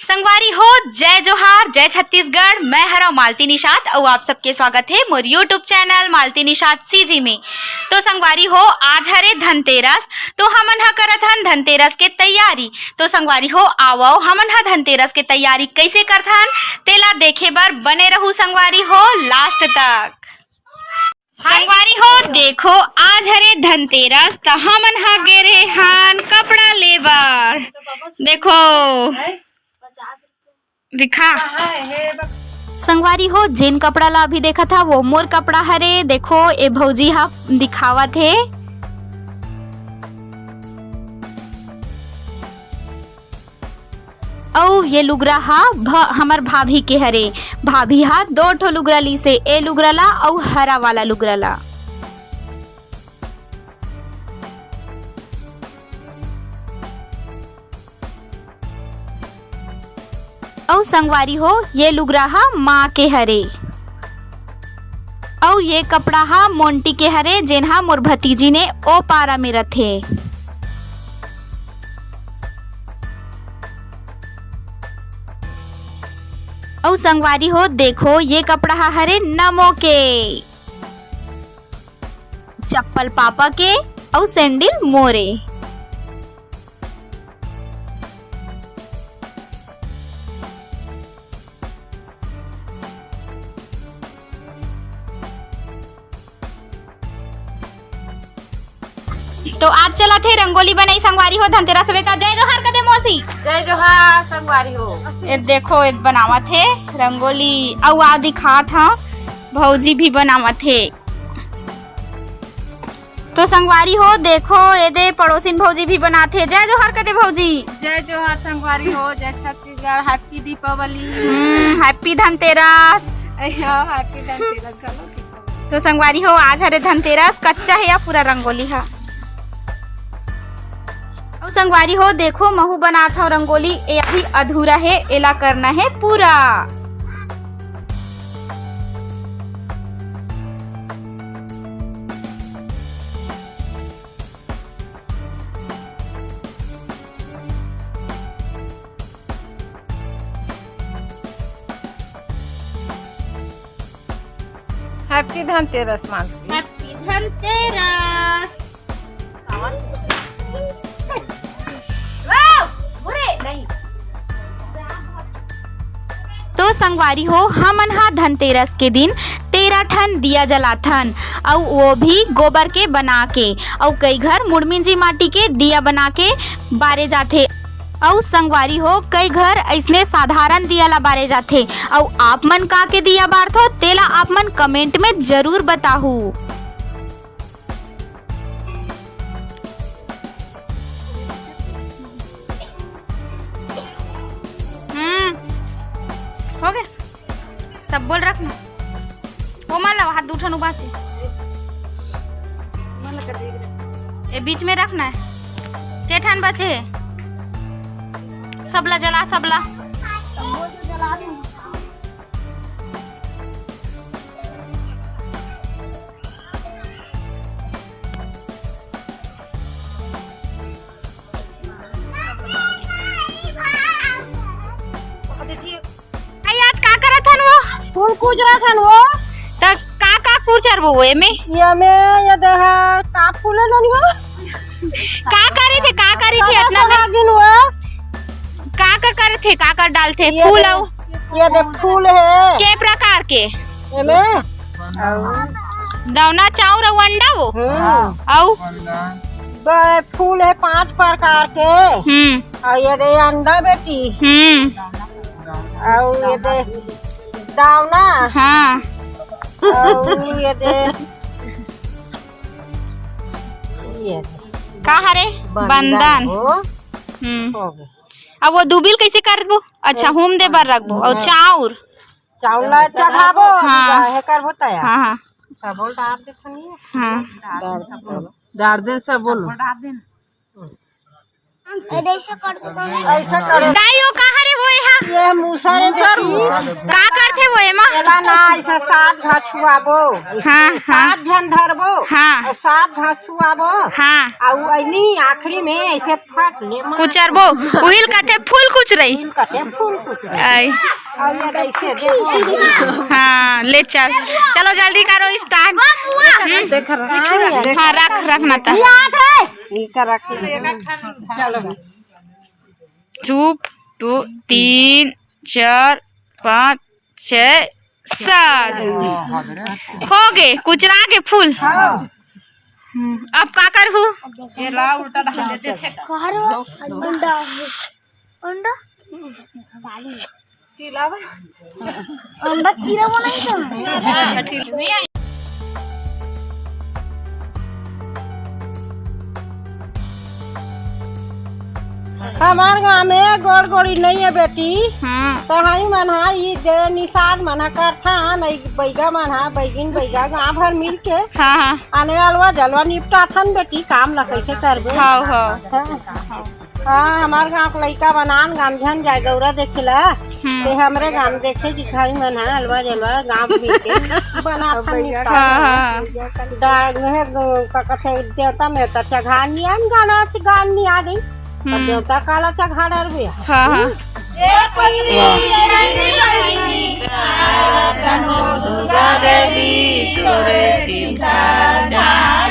संगवारी हो जय जोहार जय छत्तीसगढ़। मैं हरा मालती निषाद और आप सबके स्वागत है मोर यूट्यूब चैनल मालती निषाद सीजी में। तो संगवारी हो आज हरे धनतेरस, तो हमन हा करत हन धनतेरस के तैयारी। तो संगवारी हो आओ हमन हा धनतेरस के तैयारी कैसे करथन तेला देखे बर बने रहू संगवारी हो लास्ट तक। संगवारी हो देखो आज हरे धनतेरस तो हमन हा गे रे हन कपड़ा लेबर। देखो दिखा संगवारी हो जेन कपड़ा ला अभी देखा था वो मोर कपड़ा हरे। देखो ए भौजी हा दिखावा थे। औ ये लुगरा हा हमर भाभी के हरे। भाभी हा दो ठो लुगरा ली से, ए लुगरा ला और हरा वाला लुगरा ला। औ संगवारी हो ये लुगरा हा माँ के हरे। औ ये कपड़ा हा मोंटी के हरे जेन हा मोर भतीजी ने ओ पारा में रथे। औ संगवारी हो देखो ये कपड़ा हा हरे नमो के, चप्पल पापा के और सैंडल मोरे। तो आज चला थे रंगोली बनाई संगवारी हो धनतेरस रे। जय जोहार कदे मौसी। जय जोहार संगवारी हो। ये देखो ये बनावा थे रंगोली और आ दिखा था भौजी भी बनावा थे। तो संगवारी हो देखो ये दे पड़ोसिन भौजी भी बनाते। जय जोहार कदे भौजी। जय जोहार संगवारी हो। जय Chhattisgarh. Happy Deepavali. Happy Dhanteras. Happy Dhanteras. तो संगवारी हो आज हरे धनतेरस कच्चा है या पूरा रंगोली है। और संगवारी हो देखो महू बना था रंगोली, ये अभी अधूरा है, एला करना है पूरा। हैप्पी धनतेरस मालती। हैप्पी धनतेरस। तो संगवारी हो हमन हा धनतेरस के दिन 13 ठन दिया जलाथन और वो भी गोबर के बना के, और कई घर मुड़मिंजी माटी के दिया बना के बारे जाथे। और संगवारी हो कई घर ऐसने साधारण दिया ला बारे जाथे। और आप मन का के दिया बारथो तेला आप मन कमेंट में जरूर बताहू। हो गया सब बोल रखना। वो मान लो हाथ दूठन बाचे ये बीच में रखना है। के ठान बचे सबला जला सबला। फूल कूच रहा था वो तो का कुचर वो एमे ये में ये देहा का फूल नहीं हो। का करी थी इतना में दिन हुआ का करे थे का डाल थे फूल। और ये दे फूल है के प्रकार के ये में दौना चाउर और अंडा वो और फूल है 5 प्रकार के। और ये दे अंडा बेटी। और ये दे दावना। हाँ और ये दे का हरे बंधन। अब वो दुबिल कैसे करबो। अच्छा होम दे बर रखबो और चाउर चावल चढ़ाबो। हाँ है करबो तया। हाँ हाँ सबोल डाल दे सनिए। हाँ डाल दे सब बोलो डाल दे। ऐसा कर दाइयो का हरे वो ये मूसर का करथे वो एमा? एला ना ऐसा 7 घास छुआबो। हाँ, 7 ध्यान धरबो। हाँ। और 7 घास छुआबो। हाँ। और ऐनी आखिरी में ऐसे फट ले मार। कुचरबो उहिल काटे फूल कुच रही। फूल कटे फूल कुछ रहे। आई और ये ऐसे देखो। हाँ ले चल, चलो जल्दी करो स्टार्ट। हाँ रख माता। चलो चुप 2 3 4 5 6 7 हो गए कुचरा के फूल। अब का करू? अंडा कीड़ा बनाई हमार गाँव में गोड़ गोड़ी नहीं है बेटी। हाँ तो हाई मना ये दे निषाद मना करता नहीं बैगा मना बैगिन बैगा गाँव भर मिल के हाँ हाँ आने अलवा जलवा निपटा थन बेटी काम न कैसे करबे। हाँ हाँ हाँ हमार गाँव के लड़का बनान गामझन जाए गौरा देखेला ते हमरे गाँव देखे दिखाई मना अलवा जलवा गाँव मिल के बना थन निपटा हाँ डाल में ककसे देवता में त चघानियान गाना गानी आ गई देवता काला चघाड़र भी हाँ हाँ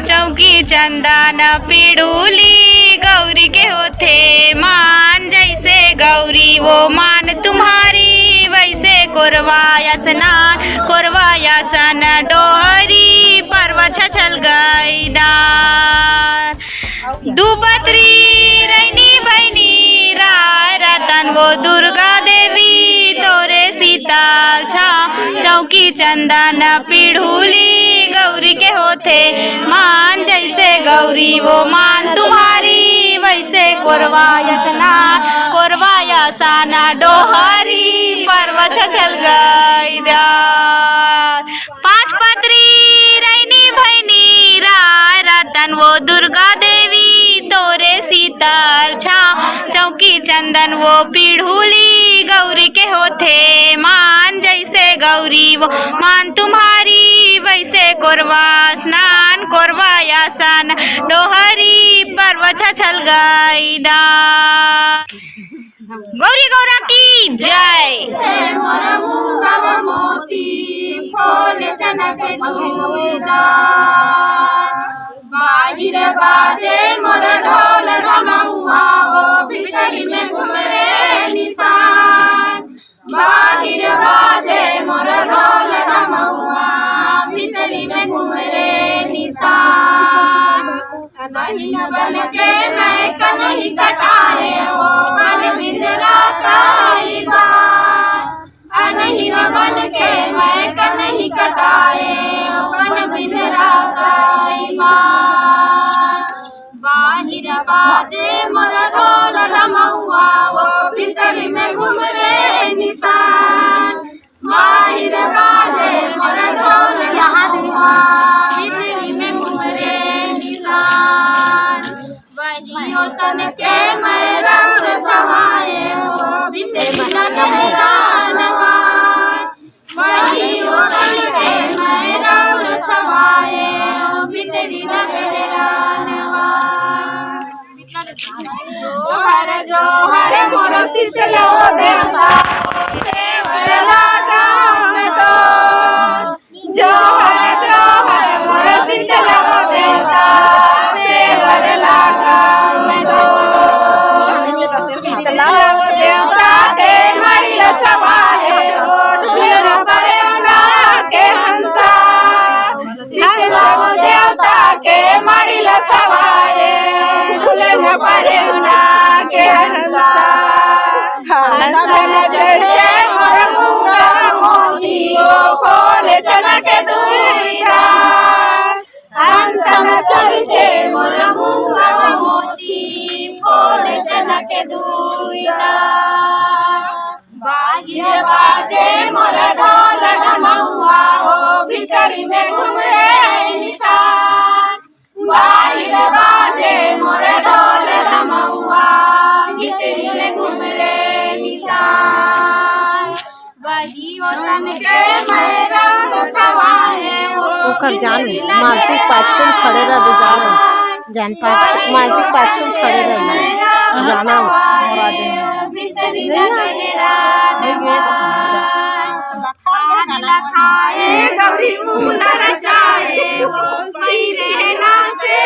चौकी चंदन पिड़ूली गौरी के होते मान, जैसे गौरी वो मान तुम्हारी वैसे कोरवाया स्नान कोरवाया सन डोहरी पर्वत छल गई डार दुपत्री रैनी बहनी राय रतन वो दुर्गा देवी तोरे सीताल छा चौकी चंदन पिढ़ूली गौरी के होते मान, जैसे गौरी वो मान तुम्हारी वैसे कोरवाया स्नान कोरवाया साना डोहरी पर्वत छल गई डार 5 पत्री रैनी भैनी राय रतन वो दुर्गा देवी तोरे सीतल छा चौकी चंदन वो पिढ़ूली गौरी के होते मान, जैसे गौरी वो मान तुम्हारी वैसे कोरवा स्नान कोरवाया सन डोहरी पर्वत छल गई डार। गौरी गौरा की जय। बाहिर बाजे मोर ढोल ढमौआ ओ भीतरी में घुमरे निशान। बाहिर बाजे मोर ढोल ढमौआ भीतरी में घुमरे निशान। बहिन बन के मैं कन्हई कटाए ओ मन बिंदरा काई बात। अनहीन बन के मैं कन्हई कटाए ओ मन बिंदरा काई बात। बाहिर बाजे मोर ढोल ढमौआ वो भीतरी में घुमरे निशान। बाहिर बाजे मोर ढोल ढमौआ भीतरी में घुमरे निशान। बहियों सन के मैं रंग छवाए ओ भीतरी लगे रानवार। बहियों सन के मैं रंग छवाए ओ भीतरी लगे रानवार। जोहर जोहर मोर शीतलो देवता देवर लागा मैं तो। जोहर जोहर मोर शीतलो देवता देवर लागा मैं तो। शीतलो देवता के मड़ी छवाए ओ ढूंढ करे ना के हंसा। शीतलो देवता के मड़ी छवाए ढूंढ करे ना के हंसा। हंसन चढ़े मोर मूंगा मोती ओ खोले चनक दुईरा। हंसन चढ़ते मोर मूंगा मोती खोले चनक दुईरा। बाहिर बाजे मोर ढोल ढमौआ ओ भीतरी में घुमरे निशान। बाहिर बाजे मोर ढोल ढमौआ भीतरी में घुमरे निशान। बहियों मौसम के मैदान छवाए ओकर जान मालती पाछू खड़े रह जान पाछू मालती पाछू खड़े रह जाना गौरी मुना रचाए वो पहिरे ना से